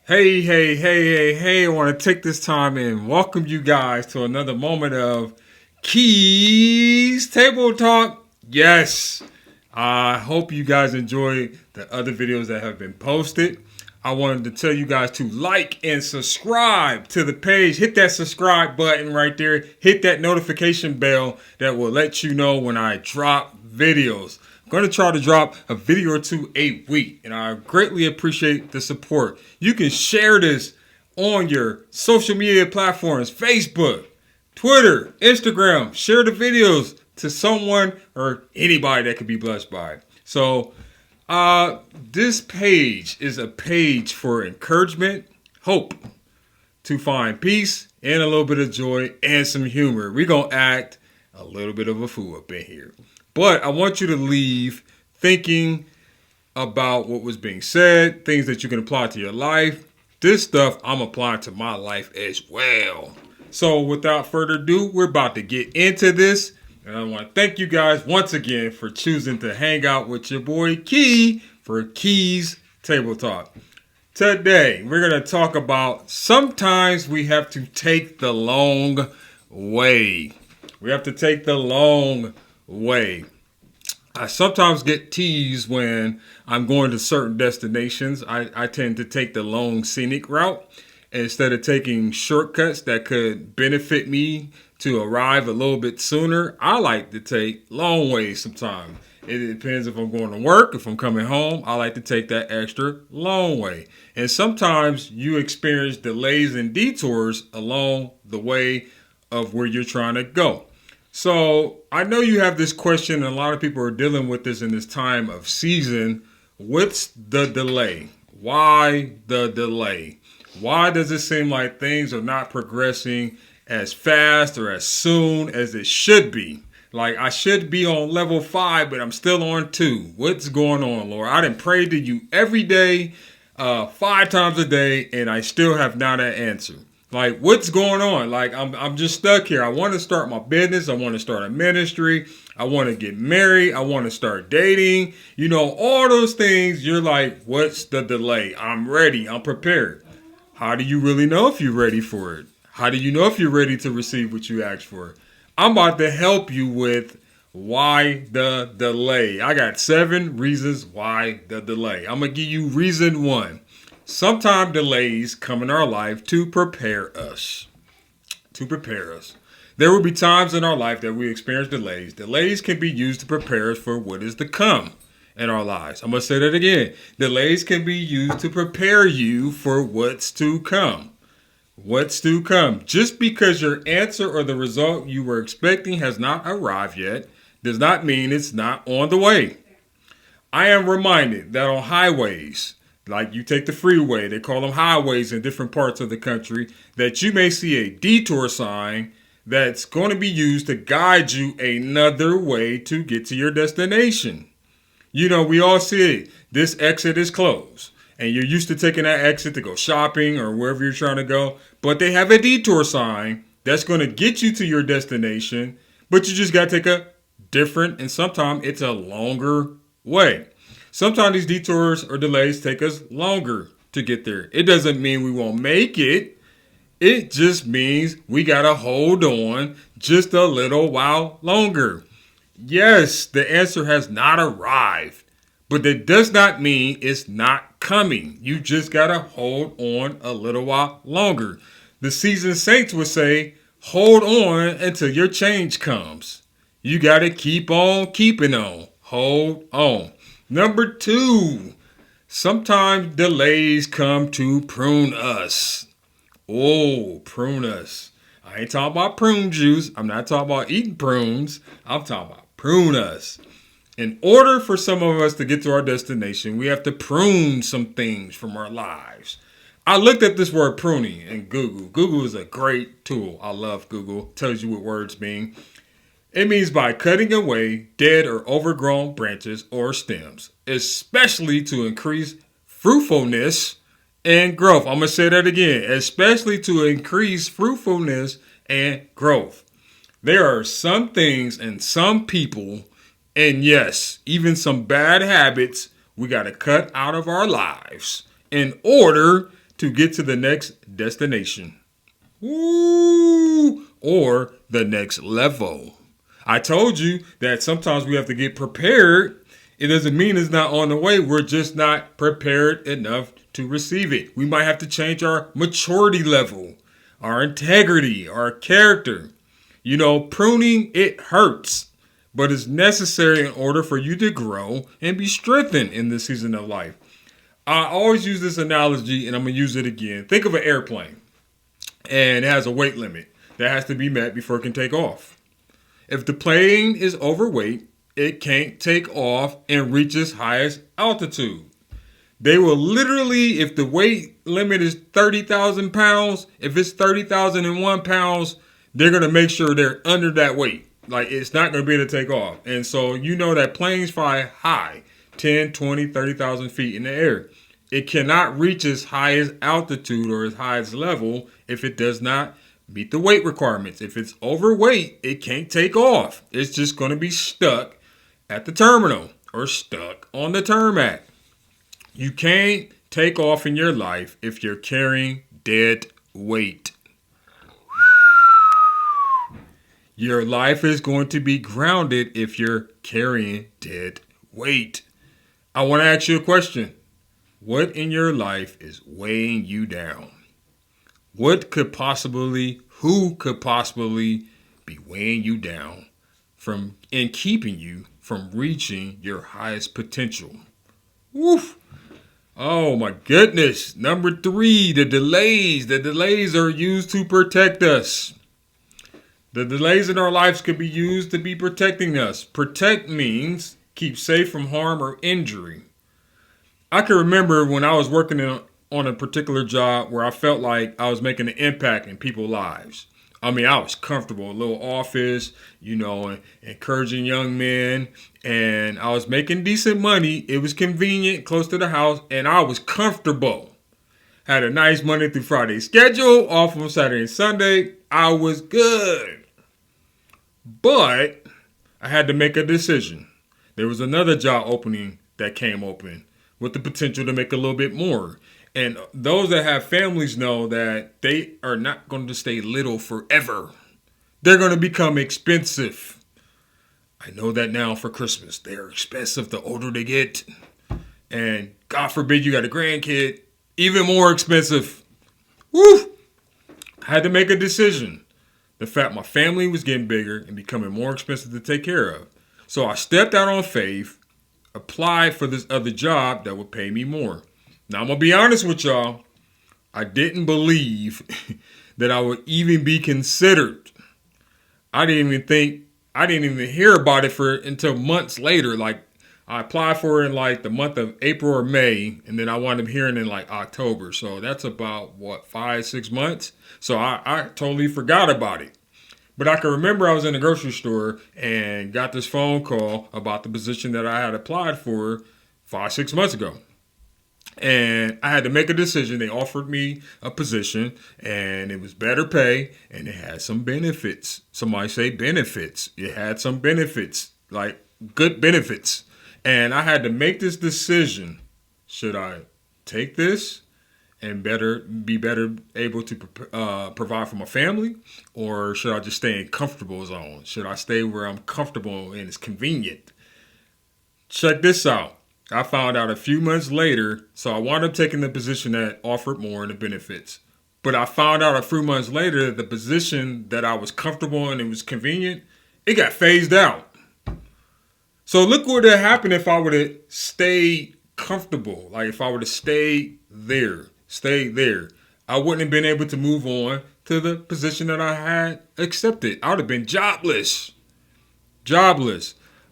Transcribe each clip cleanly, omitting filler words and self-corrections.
Hey, I want to take this time and welcome you guys to another moment of Keys Table Talk. Yes, I hope you guys enjoy the other videos that have been posted. I wanted to tell you guys to like and subscribe to the page. Hit that subscribe button right there. Hit that notification bell that will let you know when I drop videos. I'm going to try to drop a video or two a week, and I greatly appreciate the support. You can share this on your social media platforms, Facebook, Twitter, Instagram. Share the videos to someone or anybody that could be blessed by it. So, this page is a page for encouragement, hope, to find peace and a little bit of joy and some humor. We're going to act a little bit of a fool up in here. But I want you to leave thinking about what was being said, things that you can apply to your life. This stuff I'm applying to my life as well. So without further ado, we're about to get into this. And I want to thank you guys once again for choosing to hang out with your boy Key for Keys Table Talk. Today, we're going to talk about sometimes we have to take the long way. We have to take the long way. I sometimes get teased when I'm going to certain destinations. I tend to take the long scenic route instead of taking shortcuts that could benefit me to arrive a little bit sooner. I like to take long ways sometimes. It depends if I'm going to work, if I'm coming home. I like to take that extra long way. And sometimes you experience delays and detours along the way of where you're trying to go. So I know you have this question, and a lot of people are dealing with this in this time of season. What's the delay? Why the delay? Why does it seem like things are not progressing as fast or as soon as it should be? Like I should be on level 5, but I'm still on 2. What's going on, Lord? I done prayed to you every day, 5 times a day, and I still have not an answer. Like, what's going on? Like, I'm just stuck here. I want to start my business. I want to start a ministry. I want to get married. I want to start dating. You know, all those things. You're like, what's the delay? I'm ready. I'm prepared. How do you really know if you're ready for it? How do you know if you're ready to receive what you asked for? I'm about to help you with why the delay. I got 7 reasons why the delay. I'm going to give you reason 1. Sometimes delays come in our life to prepare us. To prepare us. There will be times in our life that we experience delays. Delays can be used to prepare us for what is to come in our lives. I'm going to say that again. Delays can be used to prepare you for what's to come. What's to come. Just because your answer or the result you were expecting has not arrived yet does not mean it's not on the way. I am reminded that on highways, like you take the freeway, they call them highways in different parts of the country, that you may see a detour sign that's going to be used to guide you another way to get to your destination. You know, we all see it. This exit is closed. And you're used to taking that exit to go shopping or wherever you're trying to go. But they have a detour sign that's going to get you to your destination. But you just got to take a different, and sometimes it's a longer way. Sometimes these detours or delays take us longer to get there. It doesn't mean we won't make it. It just means we got to hold on just a little while longer. Yes, the answer has not arrived, but that does not mean it's not coming. You just got to hold on a little while longer. The seasoned saints would say, hold on until your change comes. You got to keep on keeping on. Hold on. Number 2, sometimes delays come to prune us. Oh, prune us. I ain't talking about prune juice. I'm not talking about eating prunes. I'm talking about prune us. In order for some of us to get to our destination, we have to prune some things from our lives. I looked at this word pruning in Google. Google is a great tool. I love Google. It tells you what words mean. It means by cutting away dead or overgrown branches or stems, especially to increase fruitfulness and growth. I'm going to say that again, especially to increase fruitfulness and growth. There are some things and some people, and yes, even some bad habits we got to cut out of our lives in order to get to the next destination. Woo! Or the next level. I told you that sometimes we have to get prepared. It doesn't mean it's not on the way. We're just not prepared enough to receive it. We might have to change our maturity level, our integrity, our character. You know, pruning, it hurts, but it's necessary in order for you to grow and be strengthened in this season of life. I always use this analogy, and I'm going to use it again. Think of an airplane, and it has a weight limit that has to be met before it can take off. If the plane is overweight, it can't take off and reach its highest altitude. They will literally, if the weight limit is 30,000 pounds, if it's 30,001 pounds, they're going to make sure they're under that weight. Like, it's not going to be able to take off. And so you know that planes fly high, 10, 20, 30,000 feet in the air. It cannot reach its highest altitude or its highest level if it does not meet the weight requirements. If it's overweight, it can't take off. It's just going to be stuck at the terminal or stuck on the tarmac. You can't take off in your life if you're carrying dead weight. Your life is going to be grounded if you're carrying dead weight. I want to ask you a question. What in your life is weighing you down? Who could possibly be weighing you down and keeping you from reaching your highest potential? Woof. Oh my goodness. Number 3, the delays. The delays are used to protect us. The delays in our lives could be used to be protecting us. Protect means keep safe from harm or injury. I can remember when I was working on a particular job where I felt like I was making an impact in people's lives. I mean, I was comfortable, a little office, encouraging young men, and I was making decent money. It was convenient, close to the house, and I was comfortable. Had a nice Monday through Friday schedule, off on Saturday and Sunday. I was good. But I had to make a decision. There was another job opening that came open with the potential to make a little bit more. And those that have families know that they are not going to stay little forever. They're going to become expensive. I know that now for Christmas. They're expensive the older they get. And God forbid you got a grandkid, even more expensive. Woo! I had to make a decision. The fact my family was getting bigger and becoming more expensive to take care of. So I stepped out on faith, applied for this other job that would pay me more. Now, I'm going to be honest with y'all. I didn't believe that I would even be considered. I didn't even hear about it until months later. Like, I applied for it in like the month of April or May, and then I wound up hearing in like October. So that's about, 5-6 months? So I totally forgot about it. But I can remember I was in the grocery store and got this phone call about the position that I had applied for 5-6 months ago. And I had to make a decision. They offered me a position, and it was better pay, and it had some benefits. Somebody say benefits. It had some benefits, like good benefits. And I had to make this decision. Should I take this and be better able to provide for my family, or should I just stay in comfortable zone? Should I stay where I'm comfortable and it's convenient? Check this out. I found out a few months later, so I wound up taking the position that offered more in the benefits. But I found out a few months later that the position that I was comfortable in and it was convenient, it got phased out. So look what would have happened if I would have stayed comfortable. Like if I would have stayed there. I wouldn't have been able to move on to the position that I had accepted. I would have been jobless.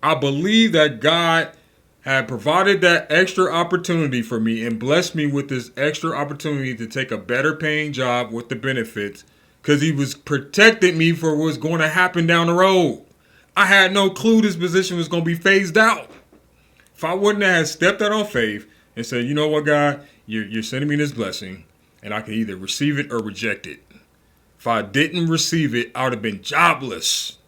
I believe that God had provided that extra opportunity for me and blessed me with this extra opportunity to take a better paying job with the benefits because he was protecting me for what's going to happen down the road. I had no clue this position was going to be phased out. If I wouldn't have stepped out on faith and said, you know what, God, you're sending me this blessing and I can either receive it or reject it. If I didn't receive it, I would have been jobless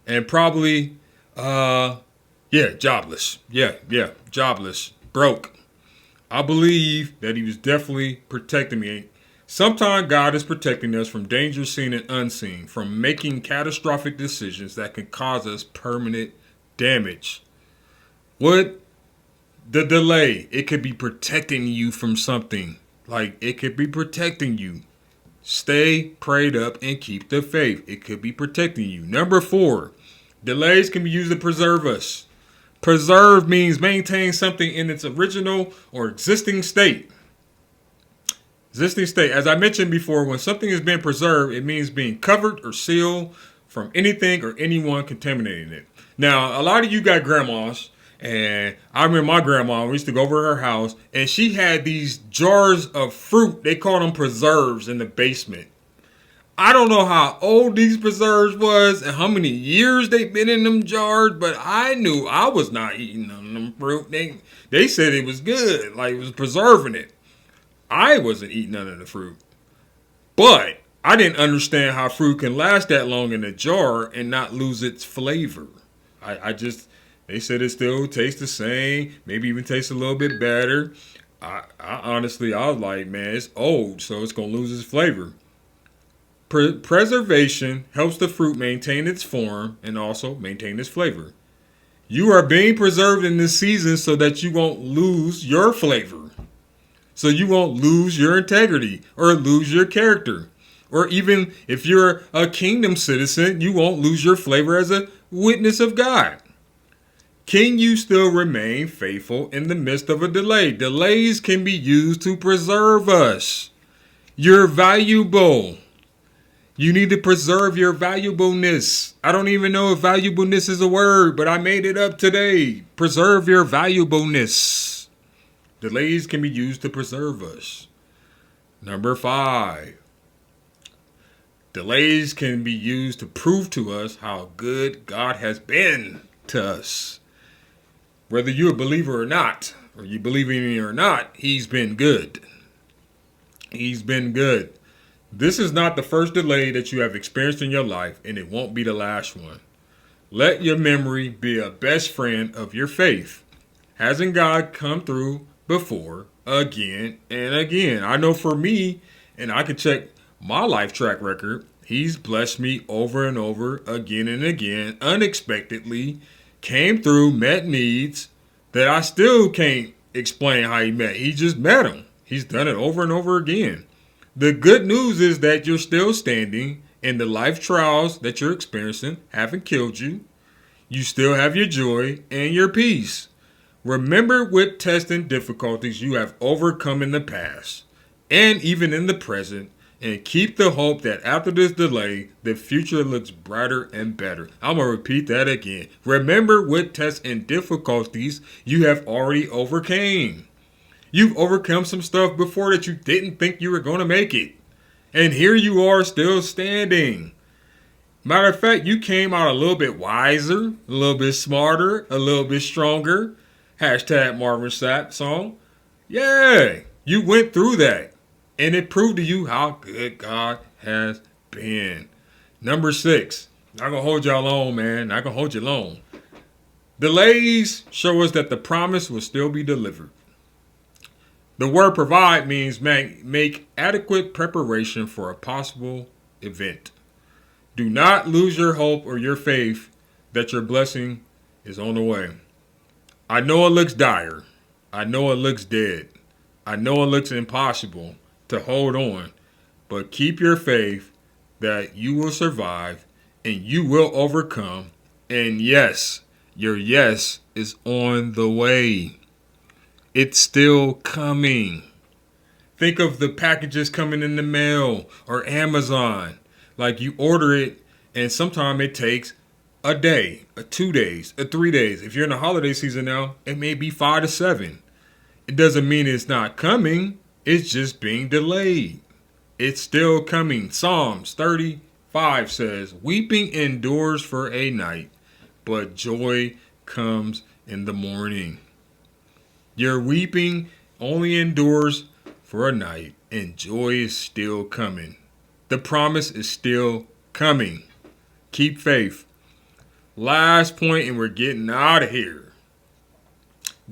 and probably, jobless. Jobless. Broke. I believe that he was definitely protecting me. Sometimes God is protecting us from danger seen and unseen, from making catastrophic decisions that can cause us permanent damage. What the delay? It could be protecting you from something. Like it could be protecting you. Stay prayed up and keep the faith. It could be protecting you. Number 4, delays can be used to preserve us. Preserve means maintain something in its original or existing state. Existing state. As I mentioned before, when something is being preserved, it means being covered or sealed from anything or anyone contaminating it. Now, a lot of you got grandmas, and I remember my grandma, we used to go over to her house, and she had these jars of fruit. They called them preserves in the basement. I don't know how old these preserves was and how many years they've been in them jars, but I knew I was not eating none of them fruit. They said it was good, like it was preserving it. I wasn't eating none of the fruit. But I didn't understand how fruit can last that long in a jar and not lose its flavor. They said it still tastes the same, maybe even tastes a little bit better. I honestly, I was like, man, it's old, so it's going to lose its flavor. Preservation helps the fruit maintain its form and also maintain its flavor. You are being preserved in this season so that you won't lose your flavor. So you won't lose your integrity or lose your character. Or even if you're a kingdom citizen, you won't lose your flavor as a witness of God. Can you still remain faithful in the midst of a delay? Delays can be used to preserve us. You're valuable. You need to preserve your valuableness. I don't even know if valuableness is a word, but I made it up today. Preserve your valuableness. Delays can be used to preserve us. Number 5. Delays can be used to prove to us how good God has been to us. Whether you're a believer or not, or you believe in him or not, he's been good. He's been good. This is not the first delay that you have experienced in your life, and it won't be the last one. Let your memory be a best friend of your faith. Hasn't God come through before, again and again? I know for me, and I can check my life track record, he's blessed me over and over, again and again, unexpectedly, came through, met needs that I still can't explain how he met. He just met them. He's done it over and over again. The good news is that you're still standing and the life trials that you're experiencing haven't killed you. You still have your joy and your peace. Remember what tests and difficulties you have overcome in the past and even in the present, and keep the hope that after this delay, the future looks brighter and better. I'm going to repeat that again. Remember what tests and difficulties you have already overcame. You've overcome some stuff before that you didn't think you were going to make it. And here you are still standing. Matter of fact, you came out a little bit wiser, a little bit smarter, a little bit stronger. Hashtag Marvin Sapp song. Yeah, you went through that. And it proved to you how good God has been. Number 6. Not going to hold y'all long, man. Not going to hold you long. Delays show us that the promise will still be delivered. The word provide means make adequate preparation for a possible event. Do not lose your hope or your faith that your blessing is on the way. I know it looks dire. I know it looks dead. I know it looks impossible to hold on. But keep your faith that you will survive and you will overcome. And yes, your yes is on the way. It's still coming. Think of the packages coming in the mail or Amazon. Like you order it and sometimes it takes a day, 2 days, 3 days. If you're in the holiday season now, it may be 5 to 7. It doesn't mean it's not coming. It's just being delayed. It's still coming. Psalms 35 says, weeping endures for a night, but joy comes in the morning. Your weeping only endures for a night, and joy is still coming. The promise is still coming. Keep faith. Last point, and we're getting out of here.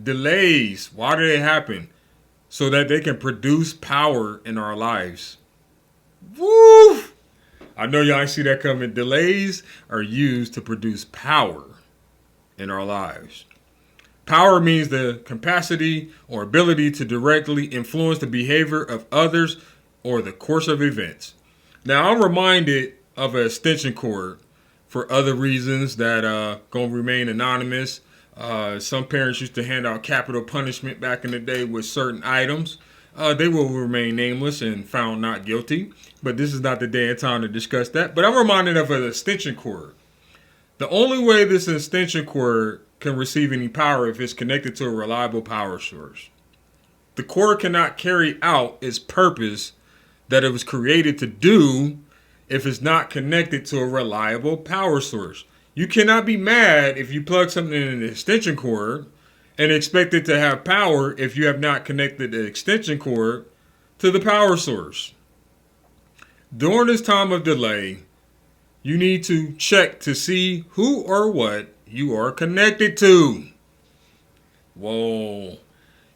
Delays. Why do they happen? so that they can produce power in our lives. Woo! I know y'all ain't see that coming. Delays are used to produce power in our lives. Power means the capacity or ability to directly influence the behavior of others or the course of events. Now, I'm reminded of an extension cord for other reasons that going to remain anonymous. Some parents used to hand out capital punishment back in the day with certain items. They will remain nameless and found not guilty. But this is not the day and time to discuss that. But I'm reminded of an extension cord. The only way this extension cord can receive any power if it's connected to a reliable power source. The cord cannot carry out its purpose that it was created to do if it's not connected to a reliable power source. You cannot be mad if you plug something in an extension cord and expect it to have power if you have not connected the extension cord to the power source. During this time of delay, you need to check to see who or what you are connected to. Whoa.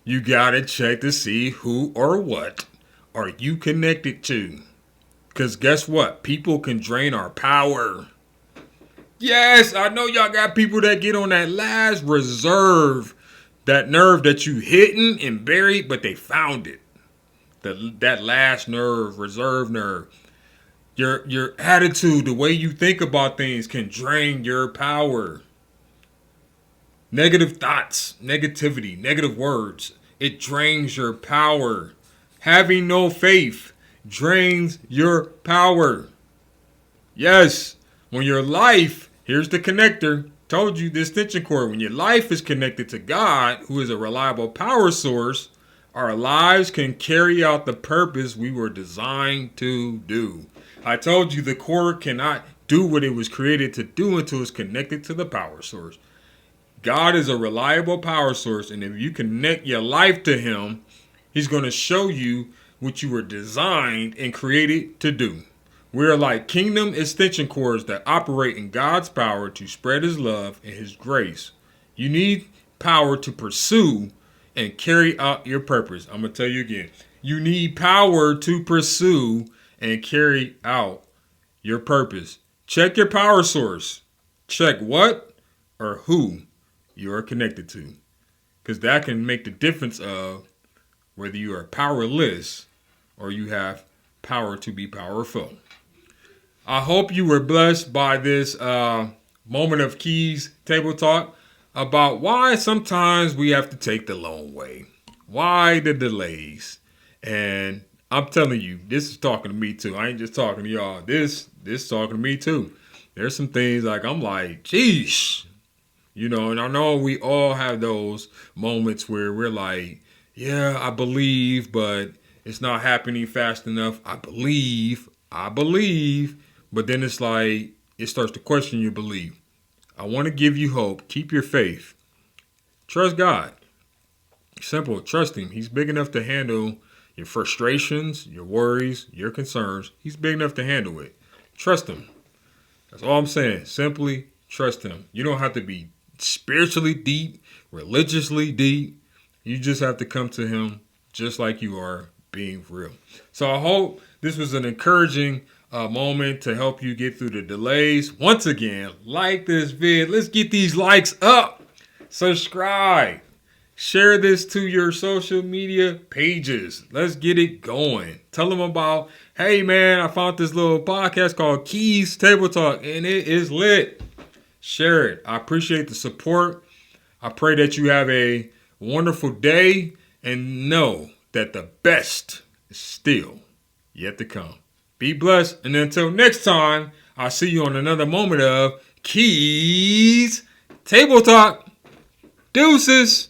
You gotta check to see who or what are you connected to. Because guess what? People can drain our power. Yes, I know y'all got people that get on that last reserve, that nerve that you hidden and buried, but they found it. That last nerve, reserve nerve. Your attitude, the way you think about things can drain your power. Negative thoughts, negativity, negative words, it drains your power. Having no faith drains your power. Yes, when your life, here's the connector, told you this extension cord, when your life is connected to God, who is a reliable power source, our lives can carry out the purpose we were designed to do. I told you the cord cannot do what it was created to do until it's connected to the power source. God is a reliable power source, and if you connect your life to Him, He's going to show you what you were designed and created to do. We're like kingdom extension cords that operate in God's power to spread His love and His grace. You need power to pursue and carry out your purpose. I'm going to tell you again. You need power to pursue and carry out your purpose. Check your power source. Check what or who you are connected to. Because that can make the difference of whether you are powerless or you have power to be powerful. I hope you were blessed by this moment of Keys Table Talk about why sometimes we have to take the long way. Why the delays? And I'm telling you, this is talking to me too. I ain't just talking to y'all. This talking to me too. There's some things like I'm like, geez. You know, and I know we all have those moments where we're like, yeah, I believe, but it's not happening fast enough. I believe. But then it's like, it starts to question your belief. I want to give you hope. Keep your faith. Trust God. Simple. Trust Him. He's big enough to handle your frustrations, your worries, your concerns. He's big enough to handle it. Trust Him. That's all I'm saying. Simply trust Him. You don't have to be spiritually deep, religiously deep. You just have to come to Him just like you are, being real. So I hope this was an encouraging moment to help you get through the delays. Once again, like this vid. Let's get these likes up. Subscribe. Share this to your social media pages. Let's get it going. Tell them about, hey man, I found this little podcast called Keys Table Talk and it is lit. Share it. I appreciate the support. I pray that you have a wonderful day and know that the best is still yet to come. Be blessed. And until next time, I'll see you on another moment of Keys Table Talk. Deuces.